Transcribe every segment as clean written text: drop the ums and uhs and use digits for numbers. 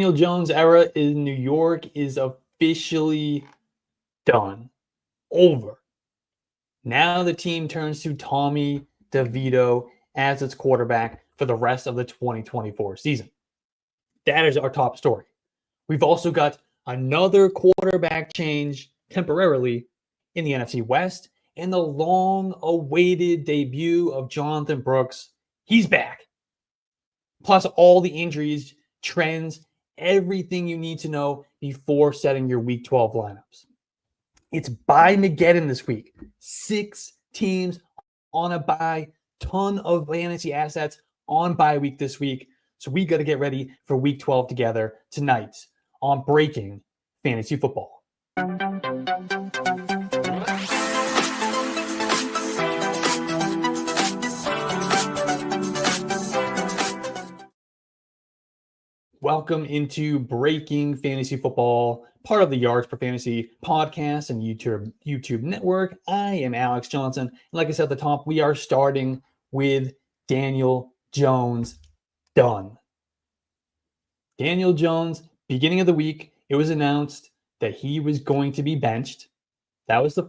Daniel Jones' era in New York is officially done. Over. Now the team turns to Tommy DeVito as its quarterback for the rest of the 2024 season. That is our top story. We've also got another quarterback change temporarily in the NFC West and the long-awaited debut of Jonathan Brooks. He's back. Plus all the injuries, trends, everything you need to know before setting your Week 12 lineups. It's bye-mageddon this week. 6 teams on a bye. Ton of fantasy assets on bye week this week. So we got to get ready for Week 12 together tonight on Breaking Fantasy Football. Welcome into Breaking Fantasy Football, part of the Yards Per Fantasy podcast and YouTube network. I am Alex Johnson. And like I said at the top, we are starting with Daniel Jones. Done. Daniel Jones, beginning of the week, it was announced that he was going to be benched. That was the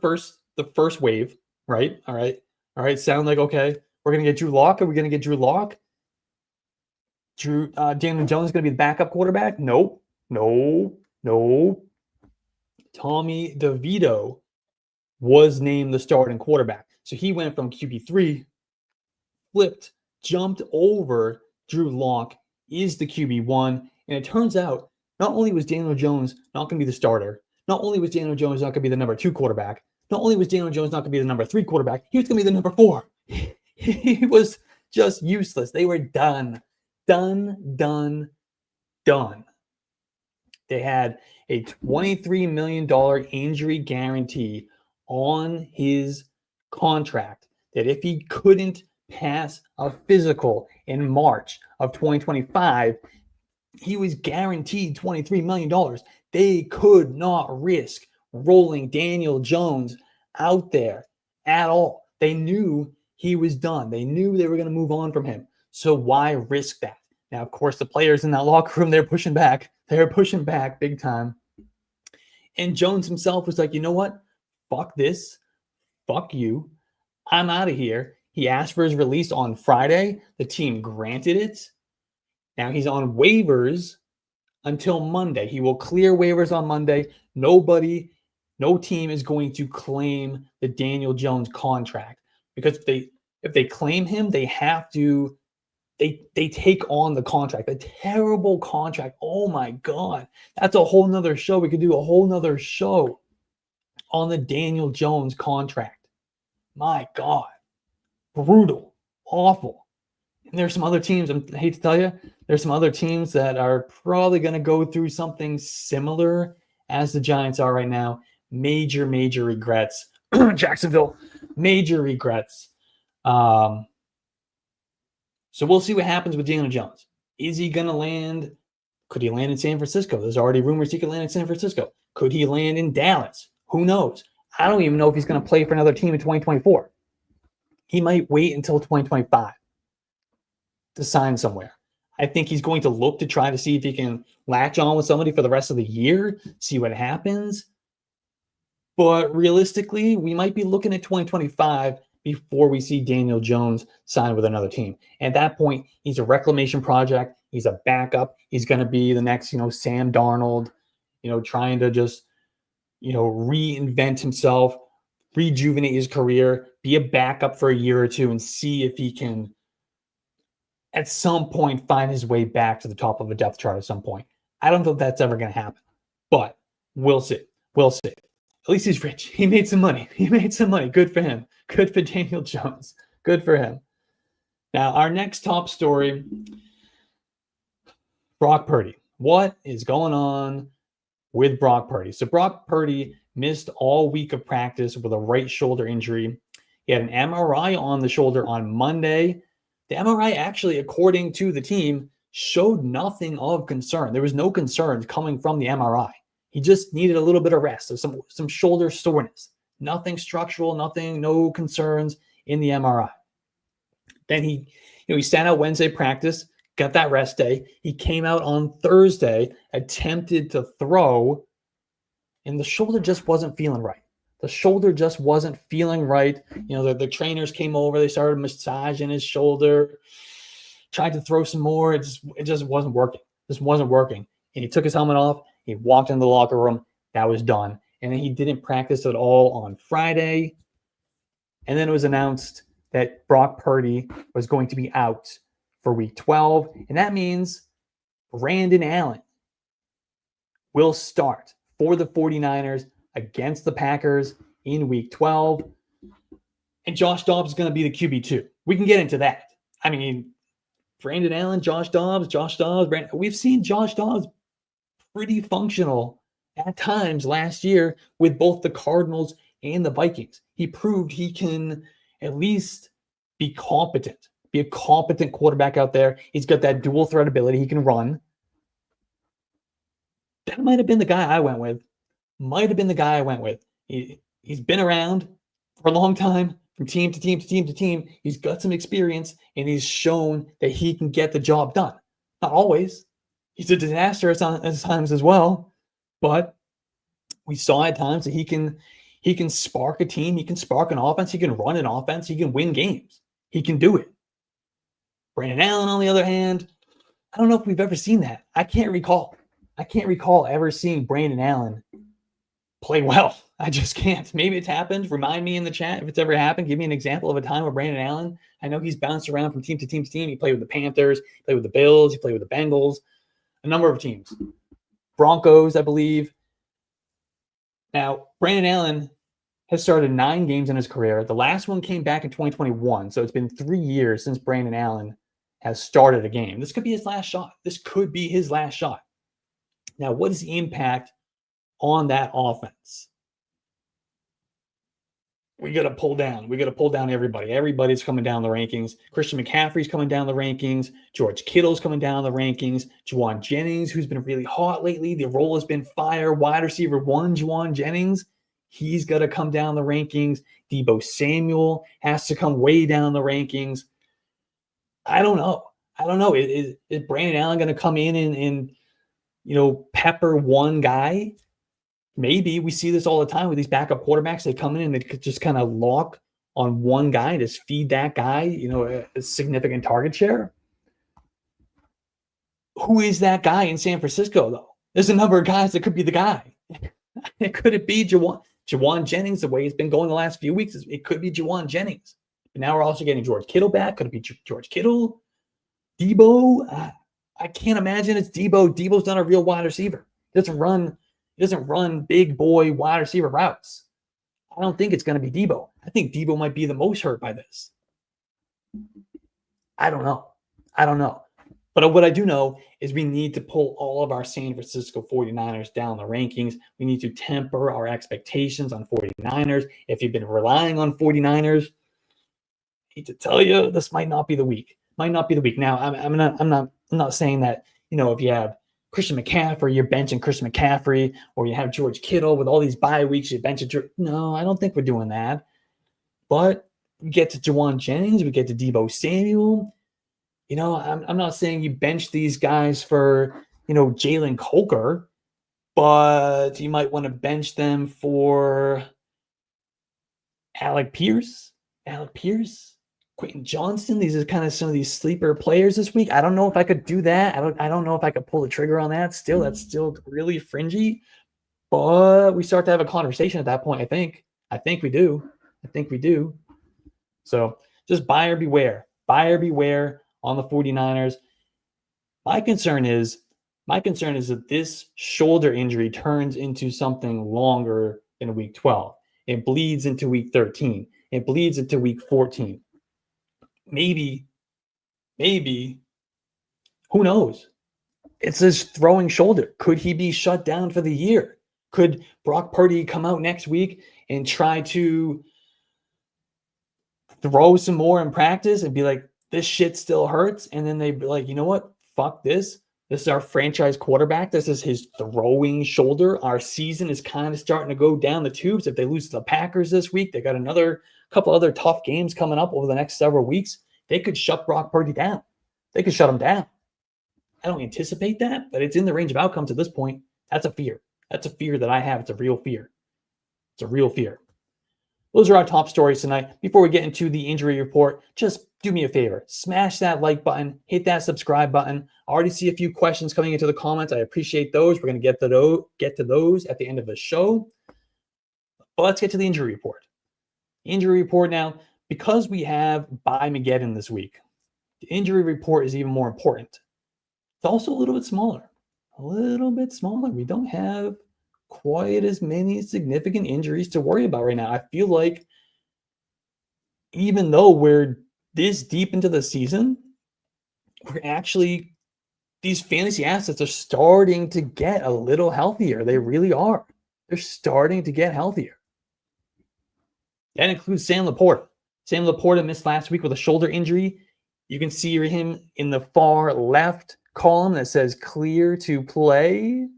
first wave, right? All right. Sound like, okay, we're going to get Drew Lock. Are we going to get Drew Lock? Daniel Jones is going to be the backup quarterback? Nope. Tommy DeVito was named the starting quarterback. So he went from QB3, flipped, jumped over Drew Lock, is the QB1. And it turns out not only was Daniel Jones not going to be the starter, not only was Daniel Jones not going to be the number 2 quarterback, not only was Daniel Jones not going to be the number 3 quarterback, he was going to be the number 4. He was just useless. They were done. Done. They had a $23 million injury guarantee on his contract that if he couldn't pass a physical in March of 2025, he was guaranteed $23 million. They could not risk rolling Daniel Jones out there at all. They knew he was done. They knew they were going to move on from him. So why risk that? Now, of course, the players in that locker room, they're pushing back. They're pushing back big time. And Jones himself was like, you know what? Fuck this. Fuck you. I'm out of here. He asked for his release on Friday. The team granted it. Now he's on waivers until Monday. He will clear waivers on Monday. No team is going to claim the Daniel Jones contract because if they claim him, they have to. They take on the contract, a terrible contract. Oh my God. That's a whole nother show. We could do a whole nother show on the Daniel Jones contract. My God. Brutal. Awful. And there's some other teams, I hate to tell you, there's some other teams that are probably going to go through something similar as the Giants are right now. Major regrets. Jacksonville, major regrets. So we'll see what happens with Daniel Jones. Is he going to land? Could he land in San Francisco? There's already rumors he could land in San Francisco. Could he land in Dallas? Who knows? I don't even know if he's going to play for another team in 2024. He might wait until 2025 to sign somewhere. I think he's going to look to try to see if he can latch on with somebody for the rest of the year, see what happens. But realistically, we might be looking at 2025 before we see Daniel Jones sign with another team. At that point, he's a reclamation project. He's a backup. He's going to be the next, Sam Darnold, trying to just, reinvent himself, rejuvenate his career, be a backup for a year or two and see if he can, at some point, find his way back to the top of a depth chart at some point. I don't think that's ever going to happen, but we'll see. At least he's rich. He made some money. Good for him. Good for Daniel Jones. Good for him. Now, our next top story, Brock Purdy. What is going on with Brock Purdy? So Brock Purdy missed all week of practice with a right shoulder injury. He had an MRI on the shoulder on Monday. The MRI actually, according to the team, showed nothing of concern. There was no concerns coming from the MRI. He just needed a little bit of rest, so some shoulder soreness. Nothing structural, no concerns in the MRI. Then he sat out Wednesday practice, got that rest day. He came out on Thursday, attempted to throw, and the shoulder just wasn't feeling right. The shoulder just wasn't feeling right. You know, the trainers came over, they started massaging his shoulder, tried to throw some more. It just wasn't working. This wasn't working. And he took his helmet off. He walked into the locker room. That was done. And then he didn't practice at all on Friday. And then it was announced that Brock Purdy was going to be out for week 12. And that means Brandon Allen will start for the 49ers against the Packers in week 12. And Josh Dobbs is going to be the QB2. We can get into that. I mean, Brandon Allen, Josh Dobbs, we've seen Josh Dobbs pretty functional at times last year with both the Cardinals and the Vikings. He proved he can at least be competent, be a competent quarterback out there. He's got that dual threat ability. He can run. That might have been the guy I went with. He's been around for a long time, from team to team to team to team. He's got some experience, and he's shown that he can get the job done. Not always. He's a disaster at times as well, but we saw at times that he can spark a team. He can spark an offense. He can run an offense. He can win games. He can do it. Brandon Allen, on the other hand, I don't know if we've ever seen that. I can't recall ever seeing Brandon Allen play well. I just can't. Maybe it's happened. Remind me in the chat if it's ever happened. Give me an example of a time where Brandon Allen, I know he's bounced around from team to team to team. He played with the Panthers, he played with the Bills, he played with the Bengals, a number of teams. Broncos, I believe. Now, Brandon Allen has started 9 games in his career. The last one came back in 2021, so it's been 3 years since Brandon Allen has started a game. This could be his last shot. Now, what is the impact on that offense? We got to pull down everybody. Everybody's coming down the rankings. Christian McCaffrey's coming down the rankings. George Kittle's coming down the rankings. Juwan Jennings, who's been really hot lately. The role has been fire. Wide receiver 1, Juwan Jennings. He's got to come down the rankings. Deebo Samuel has to come way down the rankings. I don't know. Is Brandon Allen going to come in and pepper one guy? Maybe. We see this all the time with these backup quarterbacks. They come in and they could just kind of lock on one guy and just feed that guy, a significant target share. Who is that guy in San Francisco, though? There's a number of guys that could be the guy. Could it be Juwan Jennings, the way it's been going the last few weeks? It could be Juwan Jennings. But now we're also getting George Kittle back. Could it be George Kittle? Deebo? I can't imagine it's Deebo. Deebo's not a real wide receiver. He doesn't run big boy wide receiver routes. I don't think it's going to be Deebo. I think Deebo might be the most hurt by this. I don't know. But what I do know is we need to pull all of our San Francisco 49ers down the rankings. We need to temper our expectations on 49ers. If you've been relying on 49ers, I hate to tell you, this might not be the week. Now, I'm not saying that, if you have Christian McCaffrey, you're benching Christian McCaffrey, or you have George Kittle with all these bye weeks, you're benching George. No, I don't think we're doing that. But we get to Juwan Jennings, we get to Deebo Samuel. I'm not saying you bench these guys for, Jalen Coker, but you might want to bench them for Alec Pierce, Quentin Johnston. These are kind of some of these sleeper players this week. I don't know if I could do that. I don't know if I could pull the trigger on that. Still, that's still really fringy. But we start to have a conversation at that point, I think. I think we do. So just buyer beware. On the 49ers. My concern is that this shoulder injury turns into something longer in week 12. It bleeds into week 13. It bleeds into week 14. Maybe, who knows? It's his throwing shoulder. Could he be shut down for the year? Could Brock Purdy come out next week and try to throw some more in practice and be like, this shit still hurts? And then they'd be like, you know what? Fuck this. This is our franchise quarterback. This is his throwing shoulder. Our season is kind of starting to go down the tubes. If they lose to the Packers this week, they got another couple other tough games coming up over the next several weeks. They could shut Brock Purdy down. They could shut him down. I don't anticipate that, but it's in the range of outcomes at this point. That's a fear. That's a fear that I have. It's a real fear. It's a real fear. Those are our top stories tonight. Before we get into the injury report, just do me a favor. Smash that like button. Hit that subscribe button. I already see a few questions coming into the comments. I appreciate those. We're going to get to those at the end of the show. But let's get to the injury report. Injury report now. Because we have Mageddon this week, the injury report is even more important. It's also a little bit smaller. We don't have quite as many significant injuries to worry about right now. I feel like even though we're this deep into the season, these fantasy assets are starting to get a little healthier. They really are. They're starting to get healthier. That includes Sam Laporta. Sam Laporta missed last week with a shoulder injury. You can see him in the far left column that says clear to play.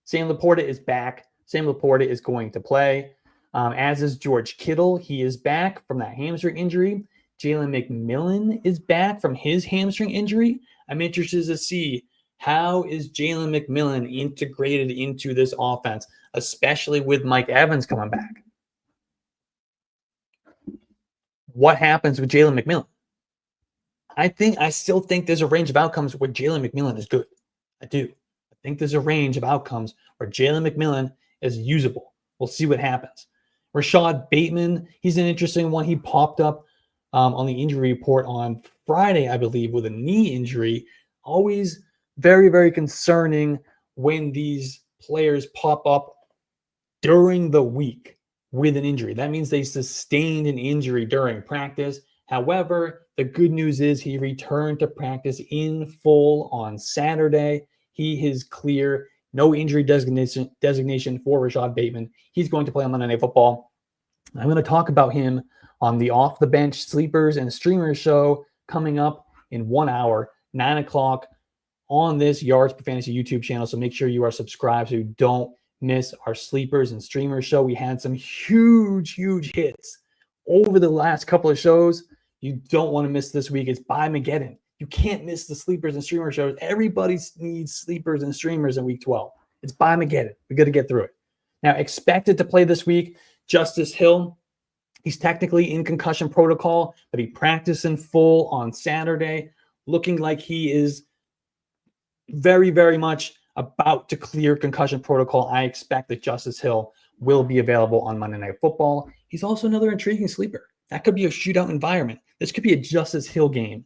Sam Laporta is back. Sam Laporta is going to play, as is George Kittle. He is back from that hamstring injury. Jalen McMillan is back from his hamstring injury. I'm interested to see how is Jalen McMillan integrated into this offense, especially with Mike Evans coming back. What happens with Jalen McMillan? I still think there's a range of outcomes where Jalen McMillan is good. I do. I think there's a range of outcomes where Jalen McMillan is usable. We'll see what happens. Rashad Bateman, he's an interesting one. He popped up on the injury report on Friday, I believe, with a knee injury. Always very, very concerning when these players pop up during the week with an injury. That means they sustained an injury during practice. However, the good news is he returned to practice in full on Saturday. He is clear. No injury designation for Rashad Bateman. He's going to play on Monday Night Football. I'm going to talk about him on the Off the Bench Sleepers and Streamers show coming up in 1 hour, 9 o'clock on this Yards Per Fantasy YouTube channel. So make sure you are subscribed so you don't miss our Sleepers and Streamers show. We had some huge hits over the last couple of shows. You don't want to miss this week. It's Mageddon. You can't miss the Sleepers and Streamers shows. Everybody needs Sleepers and Streamers in week 12. It's Mageddon. We got to get through it. Now, expected to play this week, Justice Hill. He's technically in concussion protocol, but he practiced in full on Saturday, looking like he is very, very much about to clear concussion protocol. I expect that Justice Hill will be available on Monday Night Football. He's also another intriguing sleeper. That could be a shootout environment. This could be a Justice Hill game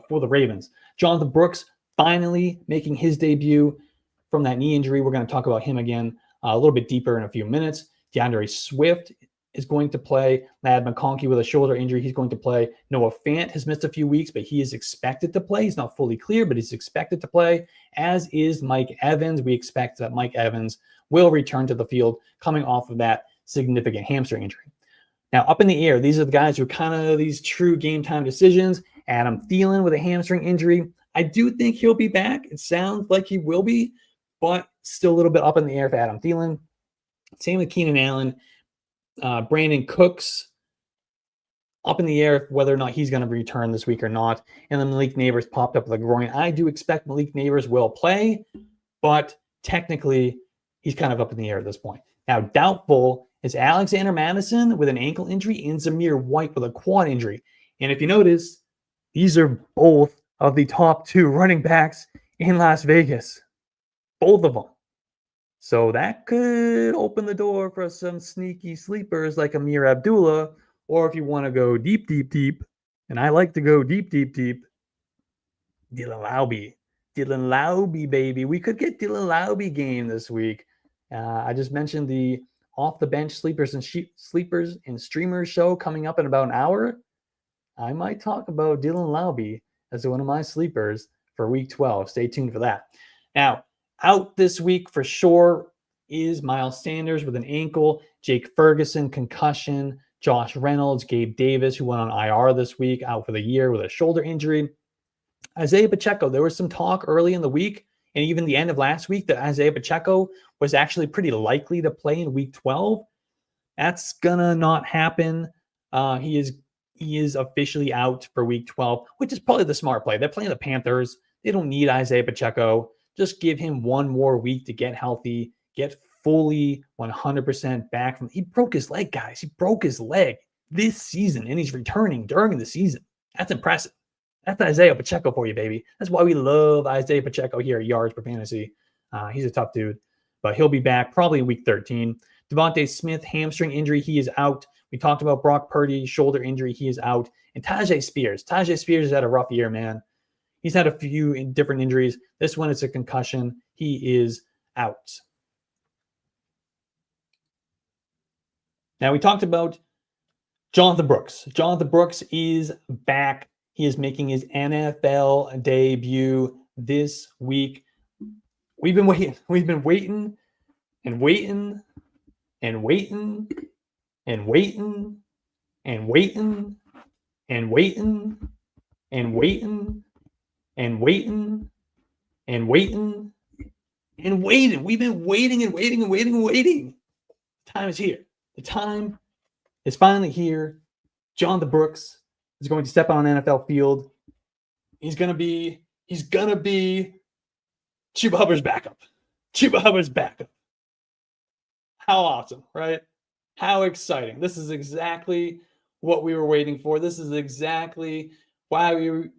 for the Ravens. Jonathan Brooks finally making his debut from that knee injury. We're going to talk about him again a little bit deeper in a few minutes. DeAndre Swift is going to play. Ladd McConkey with a shoulder injury, he's going to play. Noah Fant has missed a few weeks, but he is expected to play. He's not fully clear, but he's expected to play, as is Mike Evans. We expect that Mike Evans will return to the field coming off of that significant hamstring injury. Now, up in the air, these are the guys who are kind of these true game time decisions. Adam Thielen with a hamstring injury. I do think he'll be back. It sounds like he will be, but still a little bit up in the air for Adam Thielen. Same with Keenan Allen. Brandon Cooks, up in the air whether or not he's going to return this week or not. And then Malik Neighbors popped up with a groin. I do expect Malik Neighbors will play, but technically he's kind of up in the air at this point. Now, doubtful is Alexander Madison with an ankle injury and Zamir White with a quad injury. And if you notice, these are both of the top two running backs in Las Vegas. Both of them. So that could open the door for some sneaky sleepers like Amir Abdullah, or if you want to go deep, and I like to go deep, Dylan Laube. Dylan Laube, baby. We could get Dylan Laube game this week. I just mentioned the Off the Bench Sleepers and Streamers show coming up in about an hour. I might talk about Dylan Laube as one of my sleepers for week 12. Stay tuned for that. Now, out this week for sure is Miles Sanders with an ankle, Jake Ferguson, concussion, Josh Reynolds, Gabe Davis, who went on IR this week, out for the year with a shoulder injury. Isaiah Pacheco, there was some talk early in the week and even the end of last week that Isaiah Pacheco was actually pretty likely to play in week 12. That's gonna not happen. He is officially out for week 12, which is probably the smart play. They're playing the Panthers. They don't need Isaiah Pacheco. Just give him one more week to get healthy, get fully 100% back from. He broke his leg, guys. He broke his leg this season, and he's returning during the season. That's impressive. That's Isaiah Pacheco for you, baby. That's why we love Isaiah Pacheco here at Yards Per Fantasy. He's a tough dude, but he'll be back probably in week 13. Devonta Smith, hamstring injury, he is out. We talked about Brock Purdy, shoulder injury, he is out. And Tajay Spears has had a rough year, man. He's had a few different injuries. This one is a concussion. He is out. Now, we talked about Jonathan Brooks. Jonathan Brooks is back. He is making his NFL debut this week. We've been waiting. We've been waiting and waiting and waiting and waiting and waiting and waiting and waiting and waiting and waiting and waiting. We've been waiting and waiting and waiting and waiting. The time is here. The time is finally here. Jonathan Brooks is going to step on an NFL field. He's gonna be Chuba Hubbard's backup. Chuba Hubbard's backup. How awesome, right? How exciting. This is exactly what we were waiting for. This is exactly why you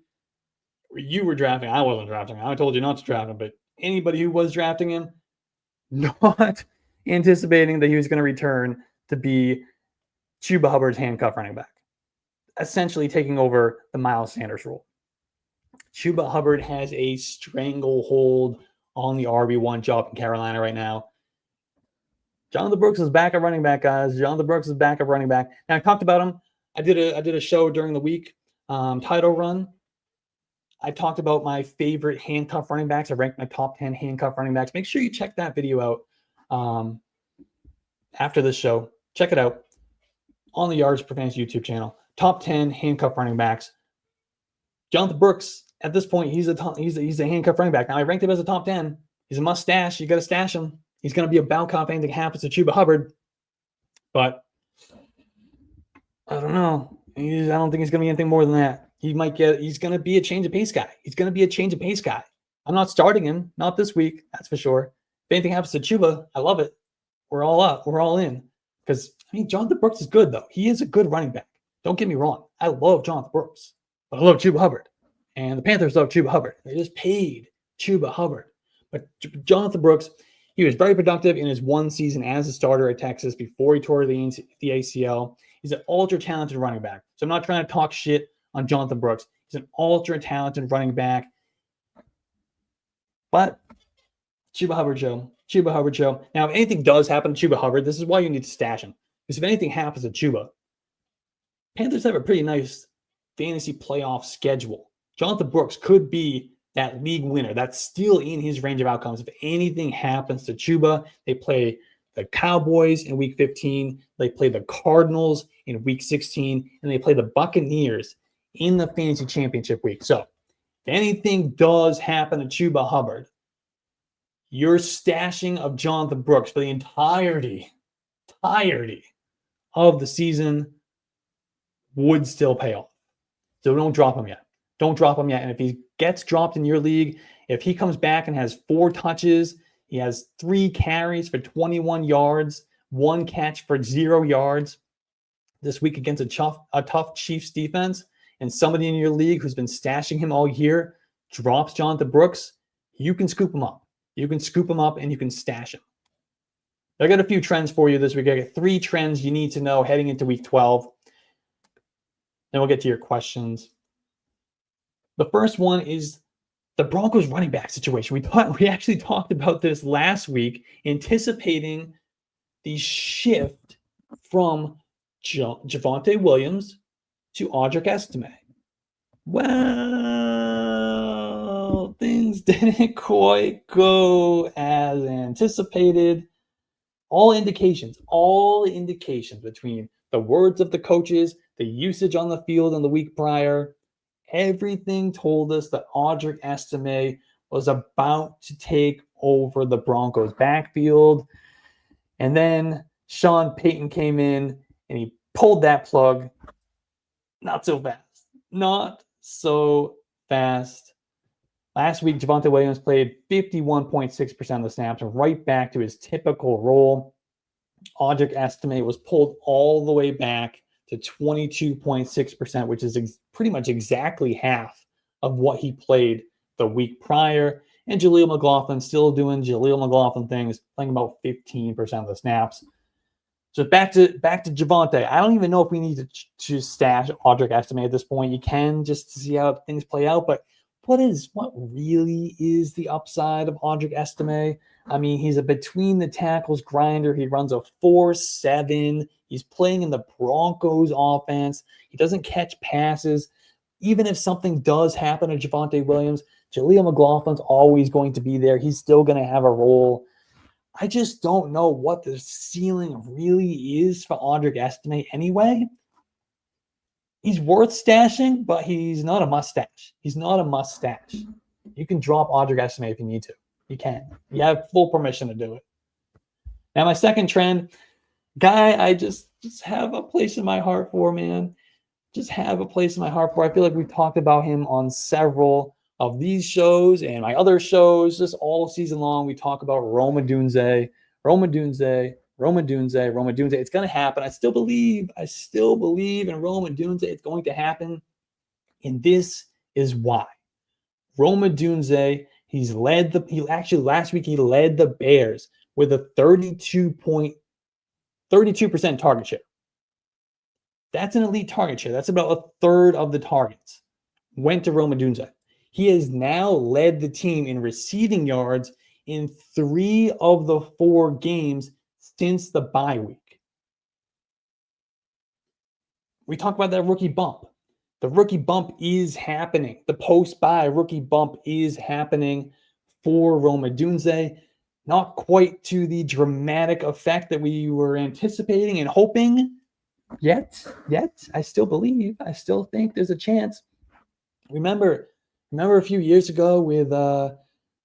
were drafting. I wasn't drafting him. I told you not to draft him, but anybody who was drafting him, not anticipating that he was going to return to be Chuba Hubbard's handcuff running back, essentially taking over the Miles Sanders role. Chuba Hubbard has a stranglehold on the RB1 job in Carolina right now. Jonathan Brooks is back at running back, guys. Jonathan Brooks is back at running back. Now, I talked about him. I did a show during the week, title run. I talked about my favorite handcuff running backs. I ranked my top 10 handcuff running backs. Make sure you check that video out after this show. Check it out on the Yards Per Fantasy YouTube channel. Top 10 handcuff running backs. Jonathan Brooks, at this point, he's a handcuff running back. Now, I ranked him as a top 10. He's a must stash. You got to stash him. He's going to be a bow cop if anything happens to Chuba Hubbard. But I don't know. I don't think he's going to be anything more than that. He's going to be a change of pace guy. I'm not starting him. Not this week. That's for sure. If anything happens to Chuba, I love it. We're all up. We're all in. Because, Jonathan Brooks is good, though. He is a good running back. Don't get me wrong. I love Jonathan Brooks. But I love Chuba Hubbard. And the Panthers love Chuba Hubbard. They just paid Chuba Hubbard. But Jonathan Brooks, he was very productive in his one season as a starter at Texas before he tore the ACL. He's an ultra-talented running back. So I'm not trying to talk shit on Jonathan Brooks. He's an ultra-talented running back. But Chuba Hubbard show. Now, if anything does happen to Chuba Hubbard, this is why you need to stash him. Because if anything happens to Chuba, Panthers have a pretty nice fantasy playoff schedule. Jonathan Brooks could be that league winner. That's still in his range of outcomes. If anything happens to Chuba, they play the Cowboys in week 15. They play the Cardinals in week 16. And they play the Buccaneers in the fantasy championship week. So if anything does happen to Chuba Hubbard, your stashing of Jonathan Brooks for the entirety of the season would still pay off. So don't drop him yet. And if he gets dropped in your league, if he comes back and has 4 touches, he has 3 carries for 21 yards, 1 catch for 0 yards this week against a tough Chiefs defense, and somebody in your league who's been stashing him all year drops Jonathan Brooks, you can scoop him up. You can scoop him up and you can stash him. I got a few trends for you this week. I got 3 trends you need to know heading into week 12. Then we'll get to your questions. The first one is the Broncos running back situation. We actually talked about this last week, anticipating the shift from Javonte Williams to Audric Estime. Well, things didn't quite go as anticipated. All indications between the words of the coaches, the usage on the field in the week prior, everything told us that Audric Estime was about to take over the Broncos backfield. And then Sean Payton came in and he pulled that plug. Not so fast. Last week, Devonta Williams played 51.6% of the snaps, and right back to his typical role. Audric Estime was pulled all the way back to 22.6%, which is pretty much exactly half of what he played the week prior. And Jaleel McLaughlin still doing Jaleel McLaughlin things, playing about 15% of the snaps. So back to Devonta. I don't even know if we need to stash Audric Estime at this point. You can just to see how things play out, but what really is the upside of Audric Estime? I mean, he's a between the tackles grinder. He runs a 4.7. He's playing in the Broncos offense. He doesn't catch passes. Even if something does happen to Javonte Williams, Jaleel McLaughlin's always going to be there. He's still going to have a role. I just don't know what the ceiling really is for Audric Estime anyway. He's worth stashing, but he's not a must-stash. He's not a must-stash. You can drop Audric Estime if you need to. You can. You have full permission to do it. Now, my second trend, guy I just have a place in my heart for, man. Just have a place in my heart for. I feel like we've talked about him on several of these shows and my other shows. Just all season long, we talk about Rome Odunze. It's going to happen. I still believe in Rome Odunze. It's going to happen. And this is why. Rome Odunze, last week he led the Bears with a 32% target share. That's an elite target share. That's about a third of the targets went to Rome Odunze. He has now led the team in receiving yards in 3 of the 4 games since the bye week. We talk about that rookie bump. The rookie bump is happening. The post-bye rookie bump is happening for Rome Odunze. Not quite to the dramatic effect that we were anticipating and hoping yet. I still think there's a chance. Remember a few years ago with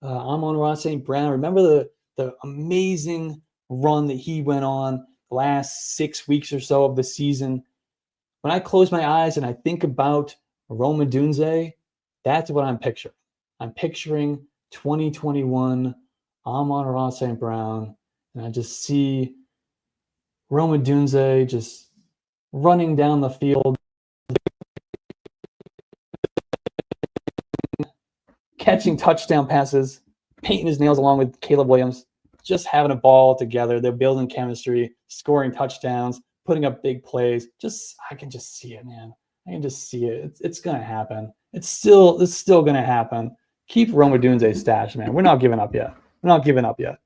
Amon-Ra St. Brown. Remember the amazing run that he went on the last 6 weeks or so of the season. When I close my eyes and I think about Rome Odunze, that's what I'm picturing. I'm picturing 2021 Amon-Ra St. Brown, and I just see Rome Odunze just running down the field, catching touchdown passes, painting his nails along with Caleb Williams, just having a ball together. They're building chemistry, scoring touchdowns, putting up big plays. I can just see it, man. I can just see it. It's gonna happen. It's still gonna happen. Keep Rome Odunze stash, man. We're not giving up yet. It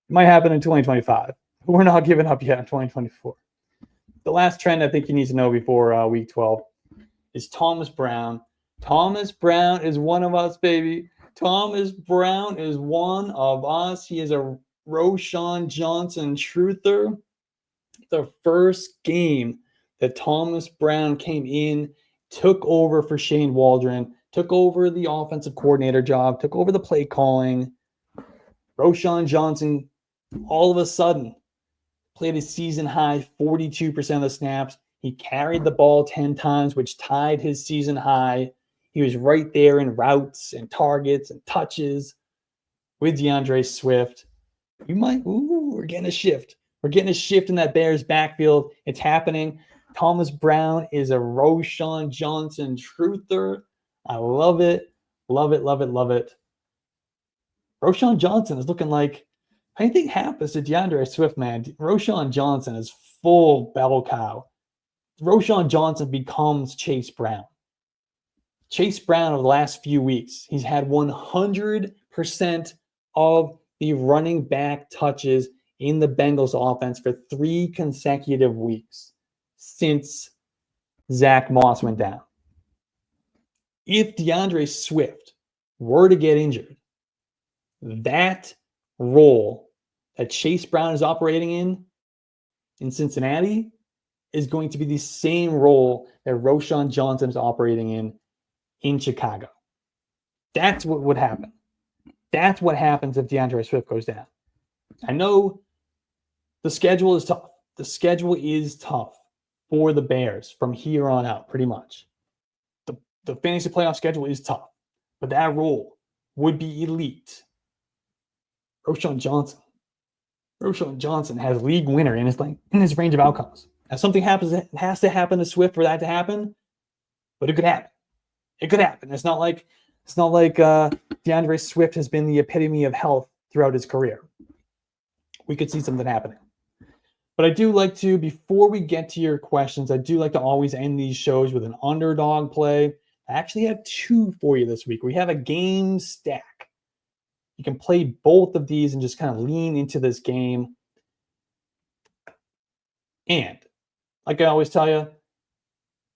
might happen in 2025. But we're not giving up yet in 2024. The last trend I think you need to know before week 12 is Thomas Brown. Thomas Brown is one of us, baby. Thomas Brown is one of us. He is a Roschon Johnson truther. The first game that Thomas Brown came in, took over for Shane Waldron, took over the offensive coordinator job, took over the play calling. Roschon Johnson, all of a sudden, played a season high 42% of the snaps. He carried the ball 10 times, which tied his season high. He was right there in routes and targets and touches with DeAndre Swift. We're getting a shift. We're getting a shift in that Bears backfield. It's happening. Thomas Brown is a Roschon Johnson truther. I love it. Love it. Roschon Johnson is looking like anything happens to DeAndre Swift, man. Roschon Johnson is full bell cow. Roschon Johnson becomes Chase Brown. Chase Brown over the last few weeks, he's had 100% of the running back touches in the Bengals offense for 3 consecutive weeks since Zach Moss went down. If DeAndre Swift were to get injured, that role that Chase Brown is operating in Cincinnati is going to be the same role that Roschon Johnson is operating in Chicago. That's what would happen. That's what happens if DeAndre Swift goes down. I know the schedule is tough. The schedule is tough for the Bears from here on out, pretty much. The fantasy playoff schedule is tough. But that role would be elite. Roschon Johnson has league winner in his range of outcomes. Now, something happens, it has to happen to Swift for that to happen, but it could happen. It could happen. It's not like DeAndre Swift has been the epitome of health throughout his career. We could see something happening. But I do like to, before we get to your questions, I do like to always end these shows with an underdog play. I actually have two for you this week. We have a game stack. You can play both of these and just kind of lean into this game. And like I always tell you,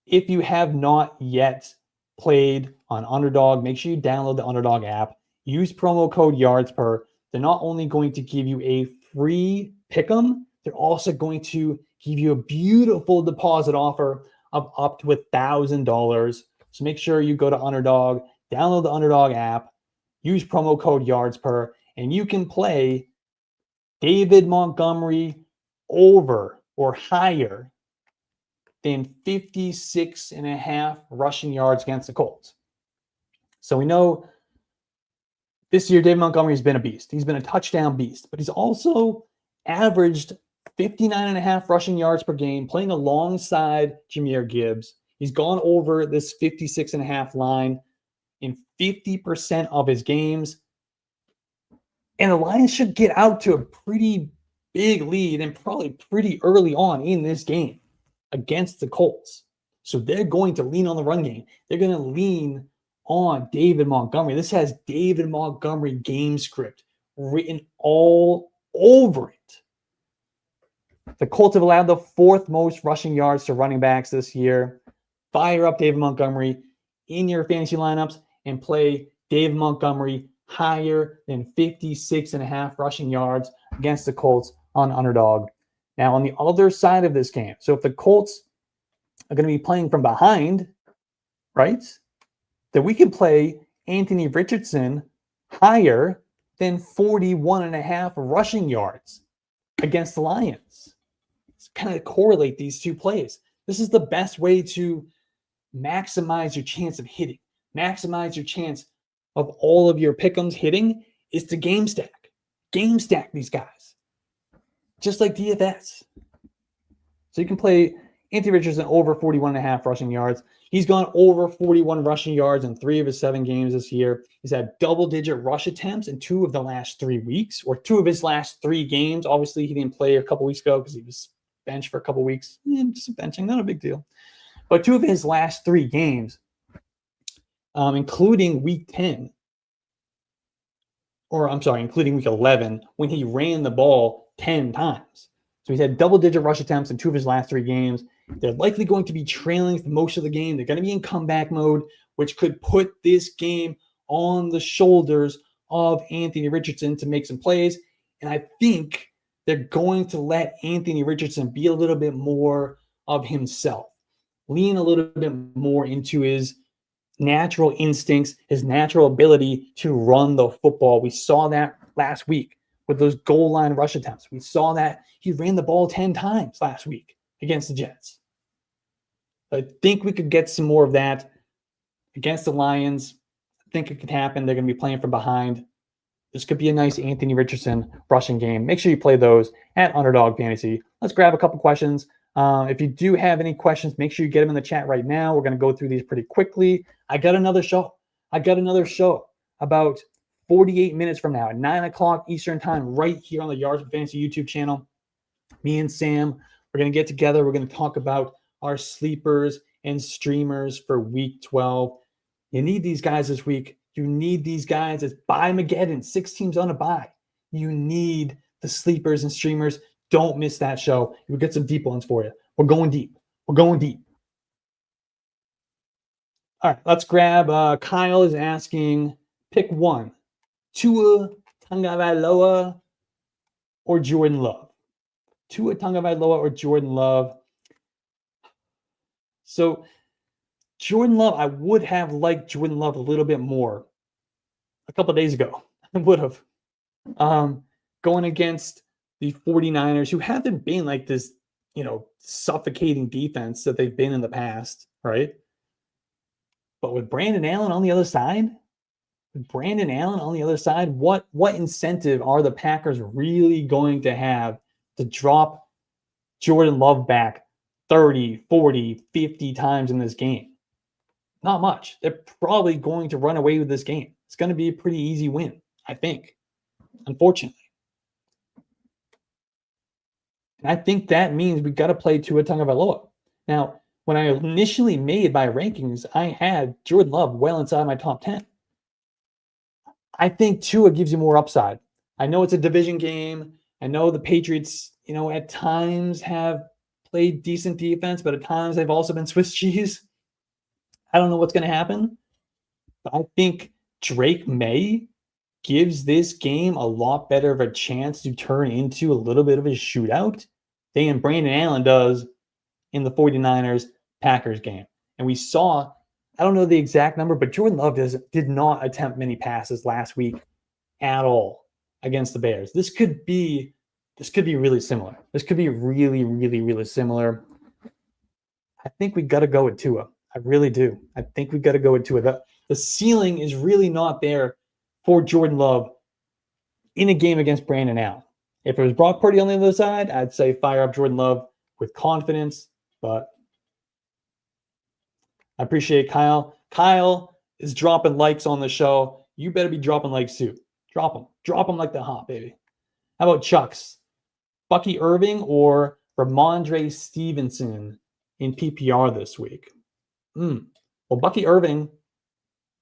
if you have not yet played on Underdog, make sure you download the Underdog app. Use promo code YardsPer. They're not only going to give you a free pick'em, they're also going to give you a beautiful deposit offer of up to $1,000. So make sure you go to Underdog, download the Underdog app, use promo code YardsPer, and you can play David Montgomery over or higher than 56.5 rushing yards against the Colts. So we know this year David Montgomery has been a beast. He's been a touchdown beast, but he's also averaged 59.5 rushing yards per game, playing alongside Jahmyr Gibbs. He's gone over this 56.5 line in 50% of his games. And the Lions should get out to a pretty big lead and probably pretty early on in this game against the Colts. So they're going to lean on the run game. They're going to lean on David Montgomery. This has David Montgomery game script written all over it. The Colts have allowed the fourth most rushing yards to running backs this year. Fire up David Montgomery in your fantasy lineups and play David Montgomery higher than 56.5 rushing yards against the Colts on Underdog. Now, on the other side of this game, so if the Colts are going to be playing from behind, right, then we can play Anthony Richardson higher than 41.5 rushing yards against the Lions. Let's kind of correlate these two plays. This is the best way to maximize your chance of hitting, maximize your chance of all of your pick'ems hitting, is to game stack. Game stack these guys, just like DFS. So you can play Anthony Richardson over 41.5 rushing yards. He's gone over 41 rushing yards in 3 of his 7 games this year. He's had double-digit rush attempts in 2 of the last 3 weeks, or 2 of his last 3 games. Obviously, he didn't play a couple weeks ago because he was benched for a couple weeks. Just benching, not a big deal. But 2 of his last 3 games, including week 10, including week 11, when he ran the ball 10 times. So he's had double-digit rush attempts in 2 of his last 3 games. They're likely going to be trailing for most of the game. They're going to be in comeback mode, which could put this game on the shoulders of Anthony Richardson to make some plays. And I think they're going to let Anthony Richardson be a little bit more of himself, lean a little bit more into his natural instincts, his natural ability to run the football. We saw that last week with those goal line rush attempts. We saw that he ran the ball 10 times last week against the Jets. I think we could get some more of that against the Lions. I think it could happen. They're going to be playing from behind. This could be a nice Anthony Richardson rushing game. Make sure you play those at Underdog Fantasy. Let's grab a couple questions. If you do have any questions, make sure you get them in the chat right now. We're going to go through these pretty quickly. I got another show about 48 minutes from now at 9 o'clock Eastern time right here on the Yards of Fantasy YouTube channel. Me and Sam, we're going to get together. We're going to talk about our sleepers and streamers for week 12. You need these guys this week. You need these guys. It's Bye-Mageddon, 6 teams on a bye. You need the sleepers and streamers. Don't miss that show. We'll get some deep ones for you. We're going deep. We're going deep. All right, let's grab. Kyle is asking, pick one. Tua Tagovailoa or Jordan Love? Tua Tagovailoa or Jordan Love? So Jordan Love, I would have liked Jordan Love a little bit more a couple of days ago. I would have. Going against the 49ers, who haven't been like this, suffocating defense that they've been in the past, right? But with Brandon Allen on the other side, Brandon Allen on the other side, what incentive are the Packers really going to have to drop Jordan Love back 30, 40, 50 times in this game? Not much. They're probably going to run away with this game. It's going to be a pretty easy win, I think, unfortunately. And I think that means we got to play Tua Tagovailoa. Now, when I initially made my rankings, I had Jordan Love well inside my top 10. I think Tua gives you more upside. I know it's a division game. I know the Patriots, at times have played decent defense, but at times they've also been Swiss cheese. I don't know what's going to happen, but I think Drake May gives this game a lot better of a chance to turn into a little bit of a shootout than Brandon Allen does in the 49ers-Packers game. And we saw, I don't know the exact number, but Jordan Love did not attempt many passes last week at all against the Bears. This could be really similar. This could be really, really, really similar. I think we got to go with Tua. I really do. I think we got to go with Tua. The ceiling is really not there for Jordan Love in a game against Brandon Allen. If it was Brock Purdy on the other side, I'd say fire up Jordan Love with confidence, but I appreciate Kyle. Kyle is dropping likes on the show. You better be dropping likes too. Drop them. Drop them like the hot, baby. How about Chucks? Bucky Irving or Ramondre Stevenson in PPR this week? Well, Bucky Irving,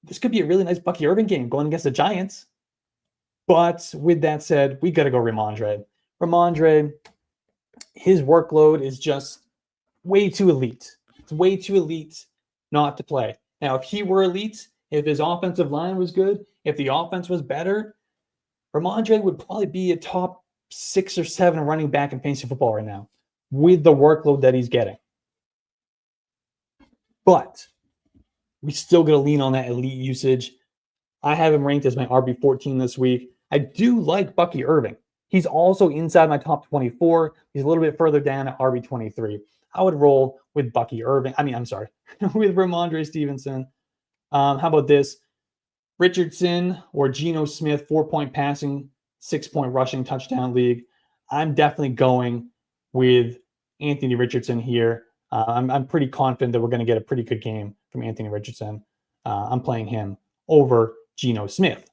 this could be a really nice Bucky Irving game going against the Giants. But with that said, we got to go Ramondre. Ramondre, his workload is just way too elite. It's way too elite not to play. Now, if he were elite, if his offensive line was good, if the offense was better, Ramondre would probably be a top 6 or 7 running back in fantasy football right now with the workload that he's getting. But we still got to lean on that elite usage. I have him ranked as my RB14 this week. I do like Bucky Irving. He's also inside my top 24. He's a little bit further down at RB23. I would roll with Bucky Irving. With Ramondre Stevenson. How about this? Richardson or Geno Smith, 4-point passing, 6-point rushing touchdown league. I'm definitely going with Anthony Richardson here. I'm pretty confident that we're going to get a pretty good game from Anthony Richardson. I'm playing him over Geno Smith.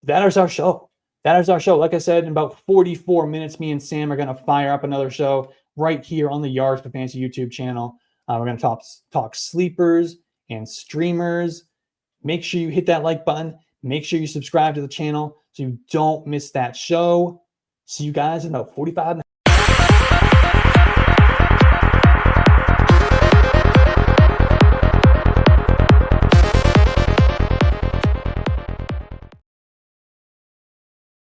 That is our show. Like I said, in about 44 minutes, me and Sam are going to fire up another show right here on the Yards for Fantasy YouTube channel. We're going to talk sleepers and streamers. Make sure you hit that like button. Make sure you subscribe to the channel so you don't miss that show. See you guys in about 45 minutes.